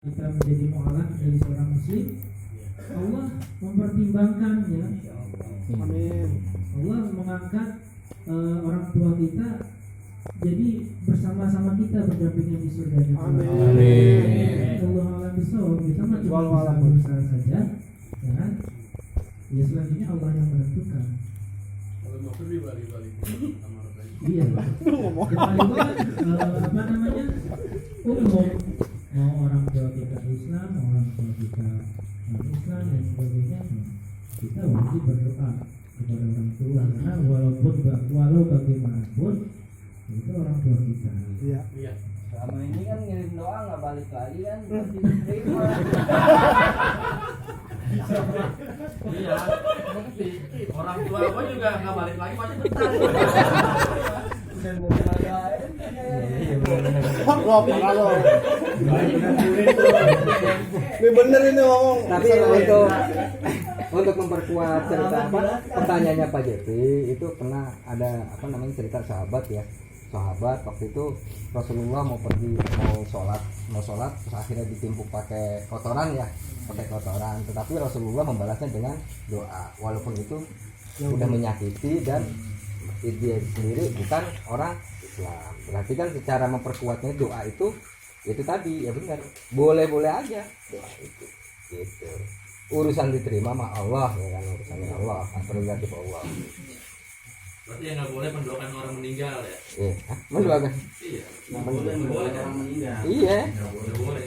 kita menjadi mu'alaf dari seorang muslim, Allah mempertimbangkan ya. Amin. Allah mengangkat orang tua kita jadi bersama-sama kita berdampingan di surga. Amin. Allah alam bisawab, kita mah cuma Wallahu bisa a'lam. berusaha saja, ya kan? Ya selanjutnya Allah yang menentukan. Iya. Apa namanya? Umum. Mau orang tua kita Islam, mau orang tua kita non-Islam dan sebagainya, kita wajib berdoa kepada orang tua karena walau bagaimanapun itu orang tua kita. Iya. Selama ini kan ngirim doa nggak balik lagi kan pasti diterima. Iya, bukti orang tua gua juga nggak balik lagi pasti bentar. Dan mau ngadain. Lo parah lo. Ini bener ini ngomong. Tapi untuk memperkuat cerita pertanyaannya Pak Jeffy itu pernah ada cerita sahabat waktu itu Rasulullah mau sholat terus akhirnya ditimpuk pakai kotoran tetapi Rasulullah membalasnya dengan doa walaupun itu sudah menyakiti dan dia sendiri bukan orang Islam. Berarti kan secara memperkuatnya doa itu tadi ya benar, boleh aja doa itu gitu. Urusan diterima sama Allah ya kan, urusannya Allah, prerogatif Allah. Berarti yang nggak boleh mendoakan orang meninggal ya? Iya, mendoakan. Iya. Nggak boleh mendoakan orang meninggal. Iya. Nggak boleh.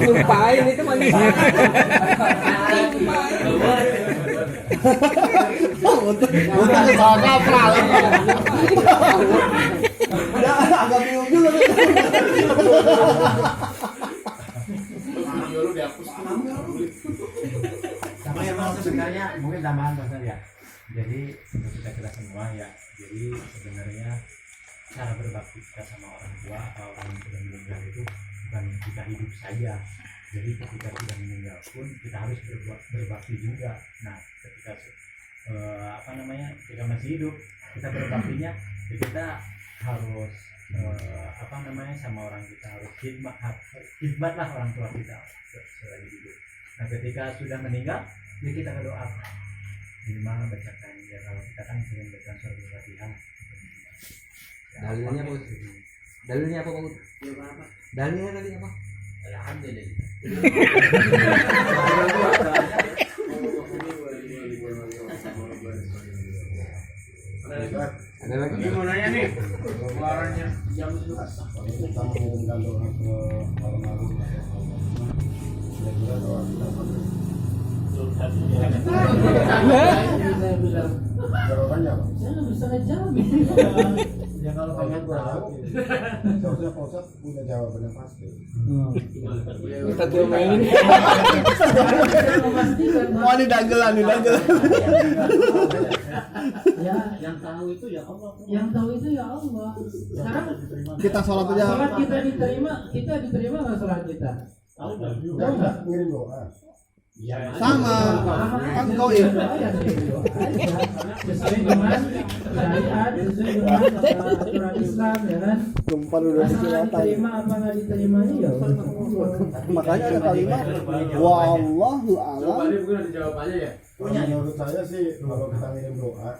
Lupain itu manusia. Bukan salah kapal. Agak bingung juga. Video lu dihapus. Sama yang mau sebenarnya mungkin tambahan Mas ya. Jadi untuk kita semua ya. Jadi sebenarnya cara berbakti kita sama orang tua atau orang yang sudah meninggal itu bukan kita hidup saja. Jadi ketika sudah meninggal pun kita harus berbakti juga. Nah, ketika ketika masih hidup kita berbaktinya ya kita harus sama orang kita harus khidmat lah orang tua kita selagi hidup. Nah, ketika sudah meninggal ya kita berdoa minimal bacakan ya, kalau kita kan sering baca surah Al-Fatihah. Dalilnya apa Pak? Dalilnya tadi apa? Alhamdulillah. Ada lagi? Gimana ya nih? Pengeluarannya jam itu. Kita mengirimkan doa ke almarhum kira-kira doa kita jawabannya apa? Saya nggak bisa ngejawab. Ya kalau pengen tahu seharusnya Pak Ustadz punya jawabannya pasti. Kita main. Wah ini dagelan. Ya, Yang tahu itu ya Allah. yang tahu itu ya Allah. Sekarang Kita sholat aja. sholat kita diterima nggak sholat kita? Tahu enggak? Juga kita ngirim doa. Sama. Kan kau ya. Sesuai dengan syariat, sesuai dengan aturan Islam, ya kan? Tumpah udah Masalah dikiratain. diterima apa nggak diterimanya ya Allah. Makanya ada kalimat wallahu a'lam. Jawabannya mungkin ada jawabannya ya. Kalau menurut saya sih kalau kita ngirim doa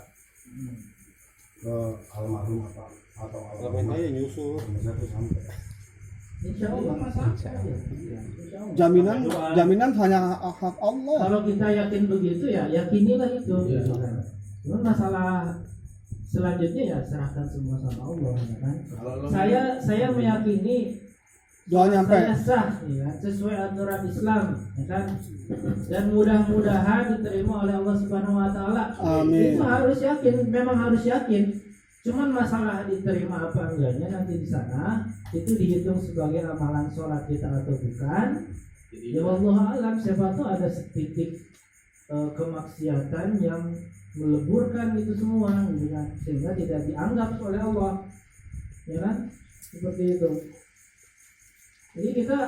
ke almarhum atau almarhum nyusul. bisa tuh sampai. Insya Allah. Jaminan hanya hak Allah. Kalau kita yakin begitu ya yakinilah itu. Cuma masalah selanjutnya ya serahkan semua sama Allah, ya kan? Saya meyakini Doa nyampe. saya sah, ya, sesuai aturan Islam, ya kan? Dan mudah-mudahan diterima oleh Allah Subhanahu Wa Taala. Amin. Itu harus yakin, memang harus yakin. Cuman masalah diterima apa enggaknya nanti di sana itu dihitung sebagai amalan sholat kita atau bukan. Ya Allah alam, siapa tahu ada setitik kemaksiatan yang meleburkan itu semua, gitu kan? Sehingga tidak dianggap oleh Allah, ya kan? Seperti itu. Jadi kita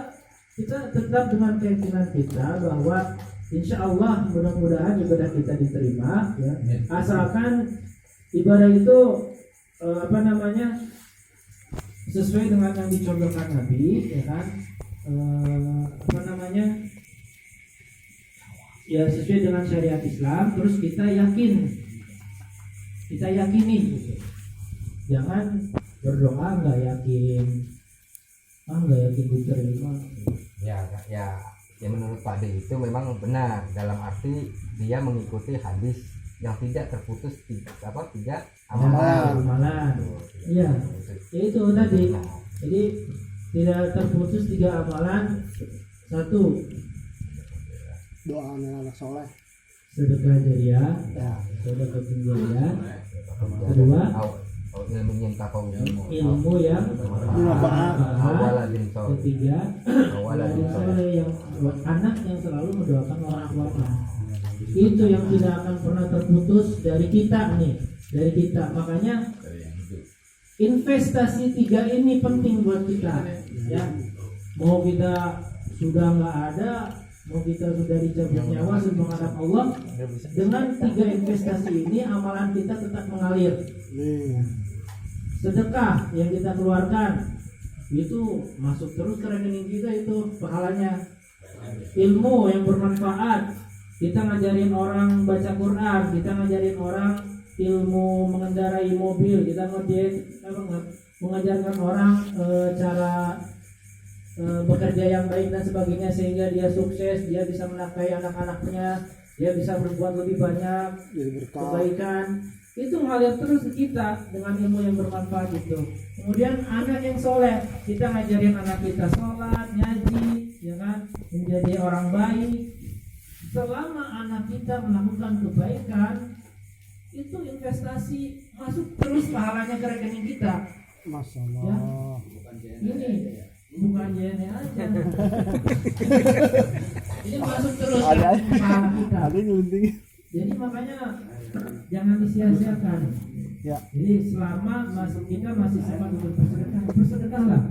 tetap dengan keyakinan kita bahwa insya Allah mudah-mudahan ibadah kita diterima, ya. Asalkan ibadah itu sesuai dengan yang dicontohkan Nabi, ya kan? apa namanya, ya sesuai dengan syariat Islam, terus kita yakini gitu. Jangan berdoa nggak yakin diterima. Ya menurut Pak D itu memang benar, dalam arti dia mengikuti hadis yang tidak terputus tiga amalan. Iya, itu tadi. Jadi tidak terputus 3 amalan. 1, Doa anak soleh. sedekah jariah, sedekah jariah. 2, ilmu yang bermanfaat. 3, soleh yang buat anak yang selalu mendoakan orang tuanya. Itu yang tidak akan pernah terputus dari kita nih, dari kita. Makanya investasi 3 ini penting buat kita, ya. Mau kita sudah nggak ada, mau kita sudah dicabut nyawa sudah menghadap Allah, dengan 3 investasi ini amalan kita tetap mengalir. Sedekah yang kita keluarkan itu masuk terus ke rekening kita, itu pahalanya. Ilmu yang bermanfaat, kita ngajarin orang baca Quran, kita ngajarin orang ilmu mengendarai mobil, kita mengajarkan orang cara bekerja yang baik dan sebagainya, sehingga dia sukses, dia bisa menafkahi anak-anaknya, dia bisa berbuat lebih banyak kebaikan. Itu mengalir terus kita dengan ilmu yang bermanfaat itu. Kemudian anak yang soleh, kita ngajarin anak kita sholat, ngaji, ya kan, menjadi orang baik. Selama anak kita melakukan kebaikan, itu investasi masuk terus pahalanya ke rekening kita. Masya Ya. Allah. Ini bukan JNE aja. Ini masuk terus Ada. ke pahala kita. Ada nyelunting. Jadi makanya jangan disia-siakan. Ya. Jadi selama kita masih sempat untuk bersedekahlah.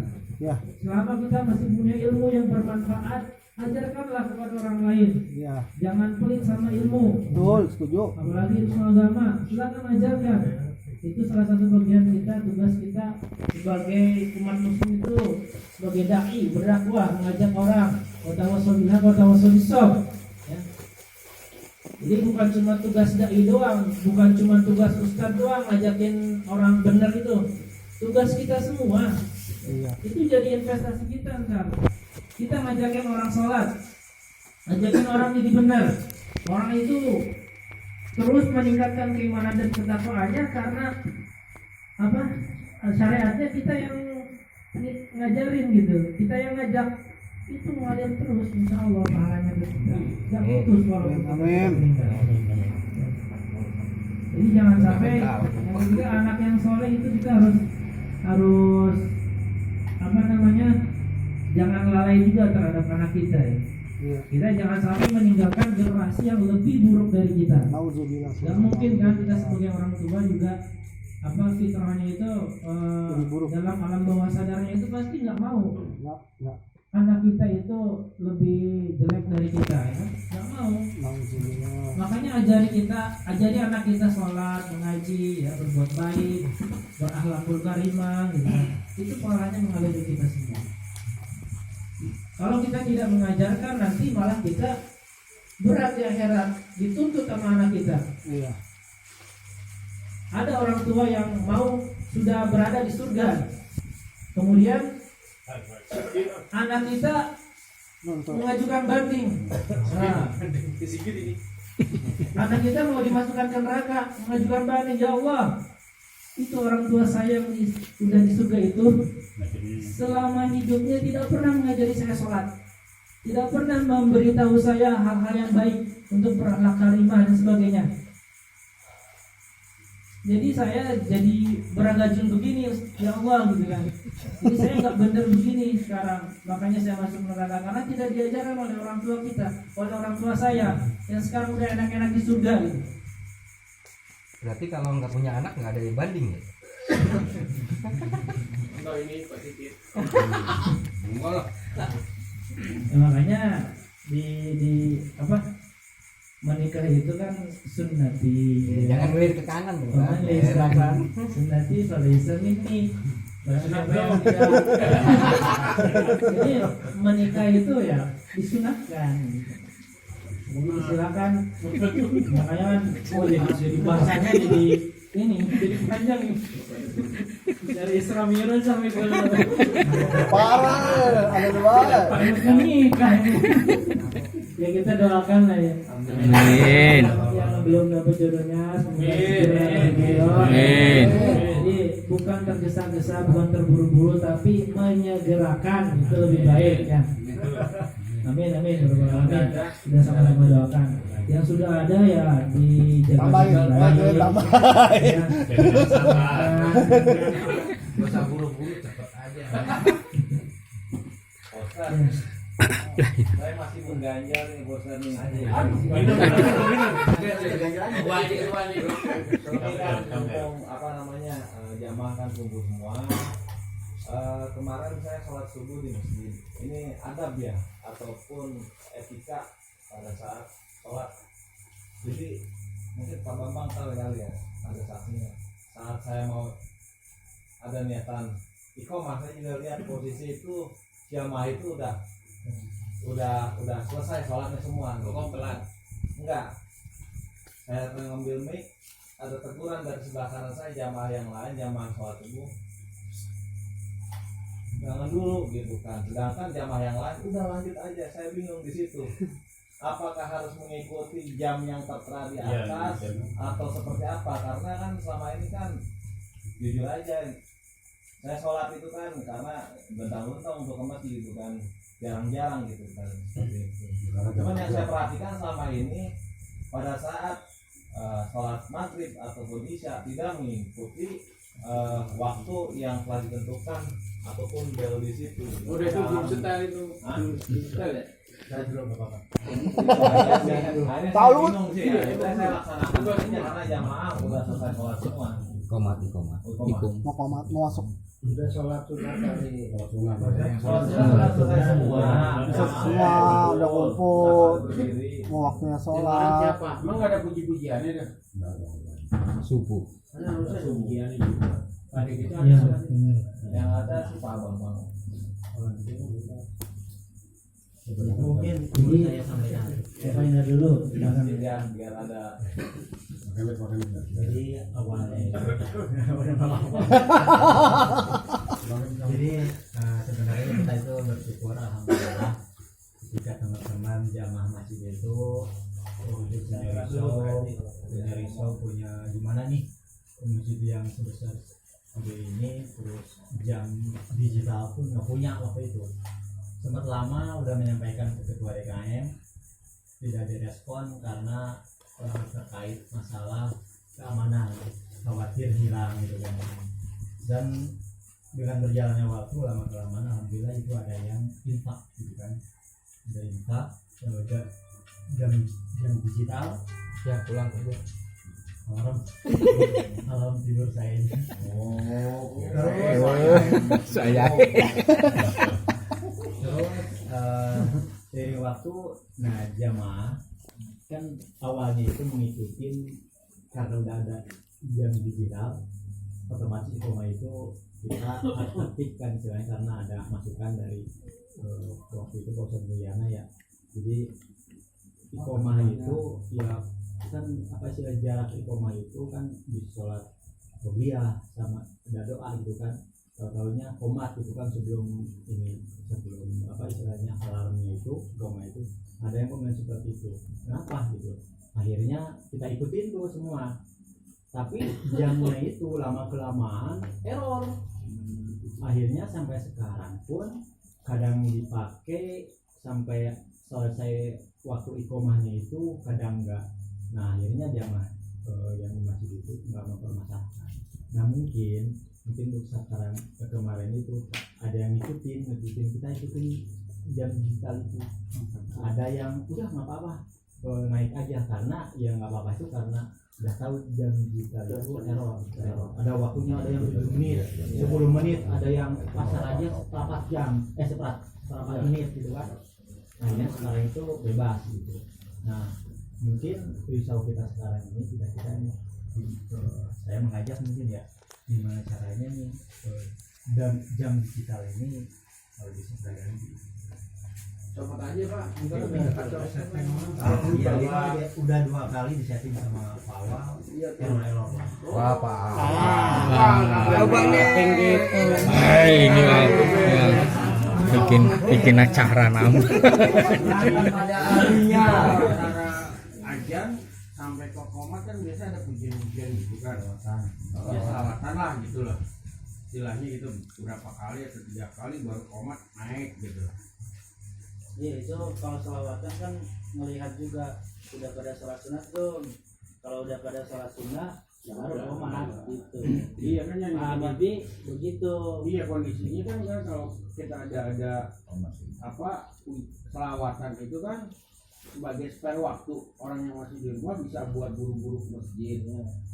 Ya. Selama kita masih punya ilmu yang bermanfaat, ajarkanlah kepada orang lain. Ya. Jangan pelit sama ilmu. Betul, setuju. Apalagi ilmu agama, silakan ajarkan. Itu salah satu bagian kita, tugas kita sebagai umat muslim itu, sebagai dai, berdakwah, mengajak orang. Watawassaw bilhaq watawassaw bis-sabr. Ya. Jadi bukan cuma tugas dai doang, bukan cuma tugas ustaz doang ngajakin orang benar itu. Tugas kita semua. Iya. Itu jadi investasi kita ntar. Kita ngajakin orang sholat, ngajakin orang jadi benar. Orang itu terus meningkatkan keimanan dan ketakwaannya karena apa? Syariatnya kita yang ngajarin gitu, kita yang ngajak, itu mengalir terus, insya Allah pahalanya ke kita. Gak putus walaupun kita Amin. meninggal. Jadi jangan sampai yang juga anak yang soleh itu kita harus apa namanya, jangan lalai juga terhadap anak kita ya. Iya. Kita jangan sampai meninggalkan generasi yang lebih buruk dari kita. Nauzubillah. Gak mungkin kan kita sebagai orang tua juga apa fitrahnya itu Lebih buruk. dalam alam bawah sadarnya itu pasti nggak mau Enggak. anak kita itu lebih jelek dari kita ya, nggak mau. Nauzubillah. Makanya ajari anak kita sholat, mengaji, ya, berbuat baik, berakhlakul karimah, gitu. Itu pahalanya mengalir ke kita semua. Kalau kita tidak mengajarkan, nanti malah kita berat di akhirat, dituntut sama anak kita. Iya. Ada orang tua yang sudah berada di surga, kemudian anak kita Nonton. mengajukan banding. Nah, anak kita mau dimasukkan ke neraka, mengajukan banding, ya Allah, itu orang tua saya yang sudah di surga itu selama hidupnya tidak pernah mengajari saya sholat, tidak pernah memberitahu saya hal-hal yang baik untuk berakhlak karimah dan sebagainya. Jadi saya jadi beragajun begini, ya Allah, gitu kan. Jadi saya nggak benar begini sekarang, makanya saya masuk neraka karena tidak diajarkan oleh orang tua kita, oleh orang tua saya yang sekarang udah enak-enak di surga gitu. Berarti kalau nggak punya anak nggak ada yang banding ya? Ya, makanya di apa, menikah itu kan sunnati. Jangan ngelirik ke kanan dong. Sunnati, sunnati, ini Siapa yang tidak jadi menikah itu ya disunatkan. Jadi silakan, makanya kan jadi bahasanya jadi ini jadi panjang nih. Dari Isra Mi'raj sampai ke Parah, ada dua. menikah. Ya kita doakan lah ya. Amin. Yang belum dapat jodohnya Amin. Jadi bukan tergesa-gesa, bukan terburu-buru, tapi menyegerakan itu lebih baik ya. Amin amin. Kita sama-sama doakan. Yang sudah ada ya dijaga Tambahin, dengan baik. tambahin. Ya. Gak usah buru-buru, cepet aja. Saya masih mengganjal nih bosan nih. Wajib. Ini kan mumpung apa namanya jamaah kan kumpul semua. Kemarin saya sholat subuh di masjid. Ini adab ya ataupun etika pada saat sholat. Jadi mungkin Pak Bambang tahu kali ya, ada saksinya. Saat saya mau ada niatan iqomah, saya juga lihat posisi itu jamaah itu udah selesai sholatnya semua. Kok pelan? Enggak. Saya ngambil mic, ada teguran dari sebelah kanan saya jamaah yang lain, jamaah sholat subuh. Jangan dulu gitu kan. Sedangkan jamaah yang lain udah lanjut aja. Saya bingung di situ. Apakah harus mengikuti jam yang tertera di atas atau seperti apa? Karena kan selama ini kan jujur aja saya sholat itu kan karena bentang-bentang untuk ke masjid gitu kan, jarang-jarang gitu kan seperti itu. Cuman yang saya perhatikan selama ini pada saat sholat maghrib ataupun isya tidak mengikuti waktu yang telah ditentukan ataupun bel di situ. Udah itu belum setel itu. Belum setel ya? Saya belum apa-apa. Tahu bingung sih ya. Itu saya laksanakan aja karena jamaah udah selesai sholat semua. Komat. Mau komat, mau masuk. Udah sholat sunat tadi. Sholat sudah selesai semua. Semua udah kumpul. Berdiri. Mau waktunya Orang sholat. siapa? Emang gak ada puji-pujiannya dah? Subuh. Karena harusnya ada pujiannya juga. Pada gitu ada Ya, sholat. benar. Yang ada si Pak Bambang. Mungkin jadi siapa yang ada dulu? Silakan. Biar ada Jadi awalnya jadi sebenarnya kita itu bersyukur alhamdulillah ketika teman-teman jamaah masjid itu punya risau punya gimana nih masjid yang sebesar ini terus jam digital pun nggak punya waktu itu. Sempat lama udah menyampaikan ke ketua DKM tidak direspon karena terkait masalah keamanan, khawatir hilang gitu kan. Dan dengan berjalannya waktu lama kelamaan alhamdulillah itu ada yang infak gitu kan, ada infak jam digital Ya pulang kerja. alam tidur saya ini. Saya. Terus dari waktu jamaah kan awalnya itu mengikuti karena udah ada jam digital otomatis iqomah itu kita aktifkan istilahnya karena ada masukan dari waktu itu Pak Ustadz Mulyana ya. Jadi iqomah itu ya kan apa sih jarak iqomah itu kan di sholat qobliyah sama ada doa gitu kan. Tahunya komat itu kan sebelum apa istilahnya alarmnya itu iqomah itu ada yang komen seperti itu. Kenapa gitu? Akhirnya kita ikutin tuh semua. Tapi jamnya itu lama kelamaan error. Akhirnya sampai sekarang pun kadang dipakai sampai selesai waktu iqomahnya itu kadang enggak. Nah akhirnya jamaah yang masih itu enggak mempermasalahkan. Nah mungkin untuk sekarang kemarin itu ada yang ngikutin kita ikutin jam digital itu. Ada yang udah nggak apa-apa naik aja karena ya nggak apa-apa itu karena udah tahu jam digital itu error. Ada waktunya, ada yang 7 menit 10 menit, ada yang pasar aja 4 jam seperempat menit gitu kan. Nah ini sekarang itu bebas gitu. Nah mungkin risau kita sekarang ini kita ini saya mengajak mungkin ya gimana caranya nih dan jam digital ini kalau bisa ganti. Copot aja Pak. Iya, udah 2 kali disetting sama Pak Awal. Elok. Wah, Pak. Coba nih. Ini bikin acara namun. Ada harinya. Antara ajan sampai ke komat kan biasa ada pujian-pujian gitu kan. Ya selawatan lah gitu loh. Istilahnya gitu berapa kali atau 3 kali baru komat naik gitu. Iya itu kalau selawatan kan melihat juga sudah pada sholat sunat tuh. Kalau udah pada sholat sunat ya baru komat gitu. Iya kan yang Tapi begitu. iya kondisinya kan kalau kita ada apa selawatan itu kan sebagai spare waktu orang yang masih di rumah bisa buat buru-buru ke masjid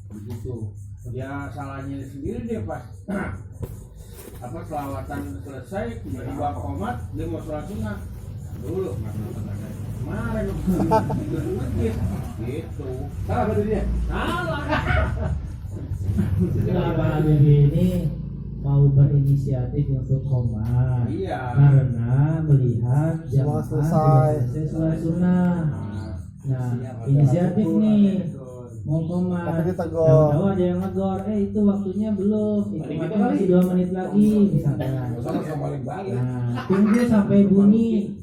begitu. Ya salahnya sendiri dia pas apa selawatan selesai tiba-tiba komat dia mau sholat sunat dulu kemarin di masjid gitu. Salah berarti dia. Salah. Pak Habibie ini mau berinisiatif untuk komat. Iya. Karena melihat Setelah jamaah selesai. sholat sunnah. Nah, inisiatif nih mau komat. Tapi ditegur. Tahu ada yang negor, itu waktunya belum. Hitungannya masih 2 menit lagi misalkan. Nah, tunggu sampai bunyi.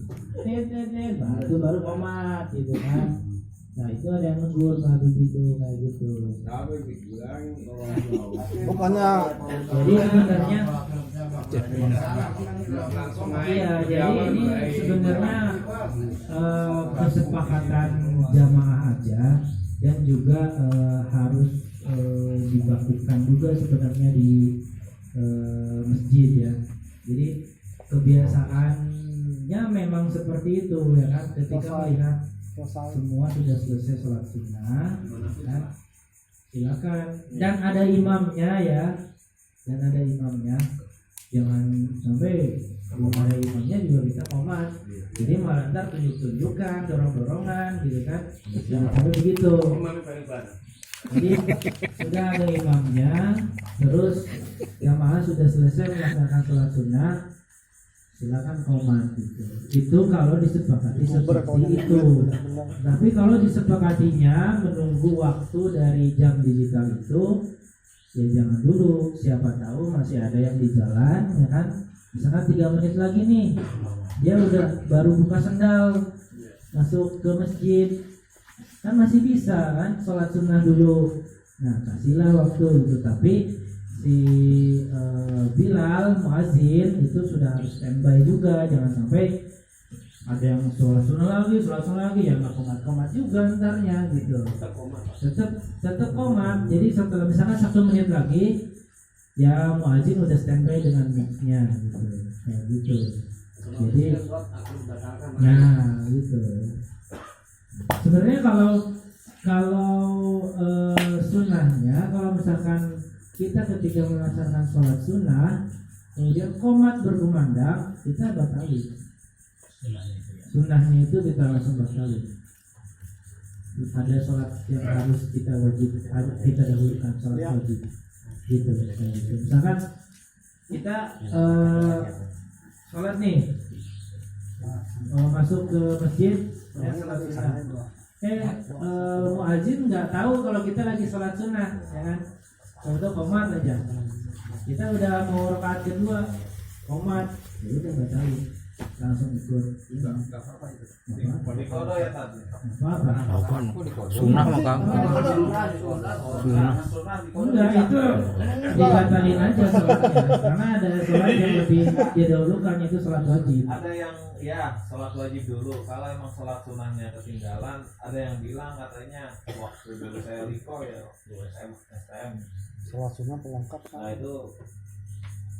Baru komat gitu kan. Nah itu ada yang negur Pak Habibie itu kayak gitu. Bukannya Jadi sebenarnya iya, jadi ini sebenarnya kesepakatan jamaah aja dan juga harus dibakukan juga sebenarnya di masjid ya. Jadi kebiasaannya memang seperti itu ya kan, ketika melihat selesai. semua sudah selesai sholat sunnah kan, silakan, dan ada imamnya ya, dan ada imamnya, jangan sampai belum ada imamnya juga kita komat, jadi malah ntar tunjuk-tunjukkan, dorong-dorongan gitu kan, jangan sampai begitu. Jadi sudah ada imamnya, terus jamaah sudah selesai melaksanakan sholat sunnah, silakan komat gitu. Itu kalau disepakati seperti itu. Tapi kalau disepakatinya menunggu waktu dari jam digital itu, ya jangan dulu. Siapa tahu masih ada yang di jalan, ya kan? Misalkan 3 menit lagi nih, dia udah baru buka sendal, masuk ke masjid, kan masih bisa kan? Sholat sunnah dulu. Nah kasihlah waktu itu. Tapi si Bilal muazin itu sudah harus standby juga, jangan sampai ada yang sholat sunnah lagi ya nggak komat juga ntarnya gitu. Tetap komat. Jadi setelah misalkan 1 menit lagi ya muazin udah standby dengan mic-nya gitu, kayak gitu. Jadi nah gitu. Sebenarnya kalau sunnahnya, kalau misalkan kita ketika melaksanakan sholat sunnah kemudian komat berkumandang, kita batalin sunnahnya itu, kita langsung batalin. Ada sholat yang harus kita dahulukan, sholat wajib gitu. Misalkan kita sholat nih, masuk ke masjid ya, sholat sunnah. Muazin nggak tahu kalau kita lagi sholat sunnah, ya kan? Udah komat aja, kita udah mau rakaat kedua komat, ya udah batalin, langsung ikut. Nggak apa-apa itu. Dikodo ya tadi. Apa? Sunnah mah Kang. Enggak, itu dibatalin aja sholatnya, karena ada sholat yang lebih didahulukan, itu sholat wajib. Ada yang ya sholat wajib dulu. Kalau emang sholat sunnahnya ketinggalan, ada yang bilang katanya waktu dulu saya liko ya, waktu STM. Sholat sunnah pelengkap kan. Nah itu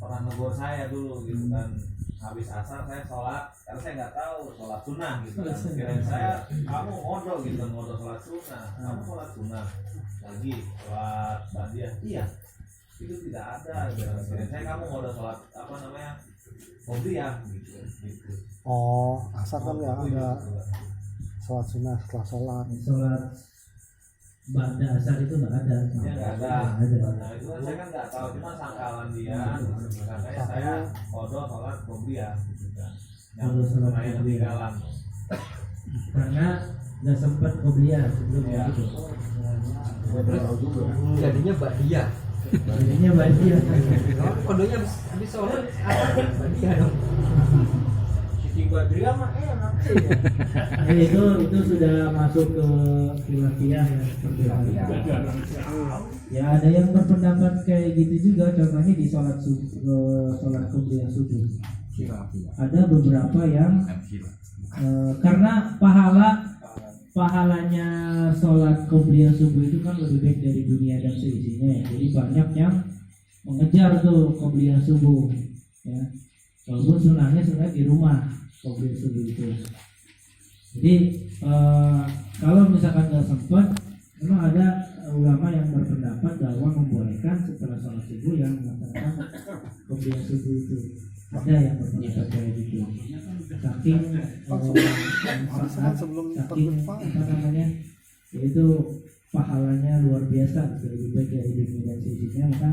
pernah negur saya dulu gitu kan, habis asar saya sholat karena saya nggak tahu sholat sunnah gitu kan. Kirain saya kamu ngodo gitu, ngodo sholat sunnah, kamu sholat sunnah lagi sholat badiah, iya itu tidak ada. Kirain saya kamu ngodo sholat apa namanya qobliyah gitu. Oh, asar kan ya ada sholat sunnah setelah sholat. Sholat ba'da asar itu nggak ada. Ya nggak ada. Nggak ada. Nah itu kan saya kan nggak tahu, cuma sangkalan dia. Makanya saya kodok sholat qobliyah. Yang Kodok sholat lain qobliyah. ketinggalan. Karena nggak sempat qobliyah sebelumnya Iya. gitu. Jadinya ba'diyah. Jadinya ba'diyah. Kodonya habis sholat apa? Ba'diyah dong. Cicing badria mah enak sih. Itu sudah masuk ke khilafiyah ya, seperti itu. Ya ada yang berpendapat kayak gitu juga, contohnya di sholat qobliyah subuh. Ada beberapa yang karena pahalanya sholat qobliyah subuh itu kan lebih baik dari dunia dan seisinya ya. Jadi banyak yang mengejar tuh qobliyah subuh ya. Walaupun sunahnya sebenarnya di rumah qobliyah subuh itu. Jadi kalau misalkan nggak sempat, memang ada ulama yang berpendapat bahwa membolehkan setelah sholat subuh yang melaksanakan qobliyah subuh itu. Ada yang berpendapat kayak gitu. Saking sebelum saking apa namanya, yaitu pahalanya luar biasa, lebih baik dari dunia dan seisinya, maka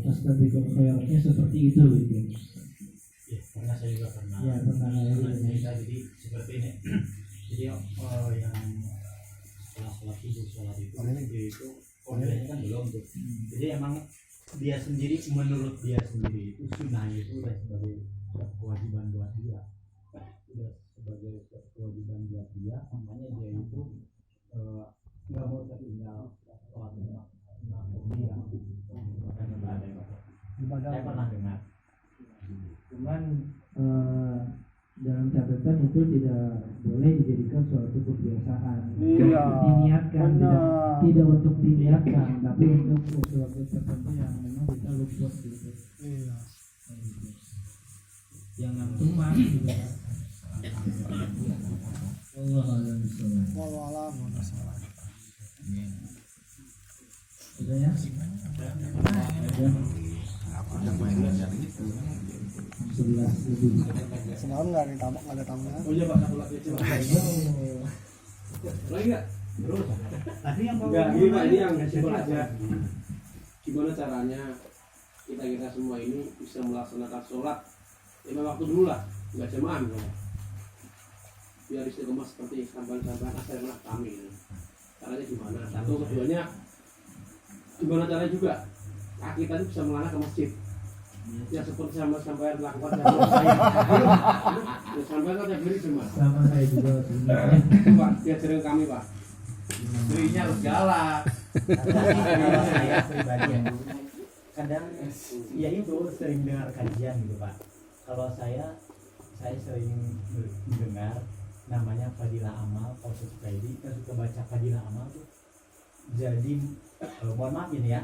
fastabiqul khairatnya seperti itu gitu. Ya, karena saya juga pernah. Ya, pernah cerita, jadi seperti ini. Jadi yang setelah sholat subuh itu kodenya kan belum tuh. Jadi emang dia sendiri, menurut dia sendiri itu sunnah itu udah sebagai kewajiban buat dia, udah sebagai kewajiban buat dia, makanya dia itu nggak mau tertinggal sholat dia, makanya nggak ada yang saya pernah dengar. Cuman dalam catatan itu tidak boleh dijadikan suatu kebiasaan. Iya, Diniatkan, benar. tidak untuk diniatkan, tapi untuk suatu tertentu yang memang kita luput gitu. Iya. Jangan cuma gitu kan. Allah alam bismillah. Wallahualam, wallahualam. Udah ya? Udah. 11 lebih. Semalam nggak ada tamunya. Oh iya Pak, aku lagi coba. Lagi nggak? Terus. Tadi yang Enggak, ini Pak, ini yang simpel aja. Gimana caranya kita semua ini bisa melaksanakan sholat lima waktu dulu lah, nggak jemaah gitu. Biar istiqomah seperti sampai-sampai asal kami. Caranya gimana? Satu, keduanya gimana caranya juga kita itu bisa mengarah ke masjid. Ya seperti sampai lakukan yang saya. Ya sampai kan beri cuma. Sama saya juga sebenarnya. Pak, dia sering kami Pak. Istrinya harus galak. kalau saya pribadi yang kadang ya itu sering dengar kajian gitu Pak. Kalau saya sering mendengar namanya Fadilah Amal, kalau suka baca Fadilah Amal tuh jadi mohon maaf ini ya,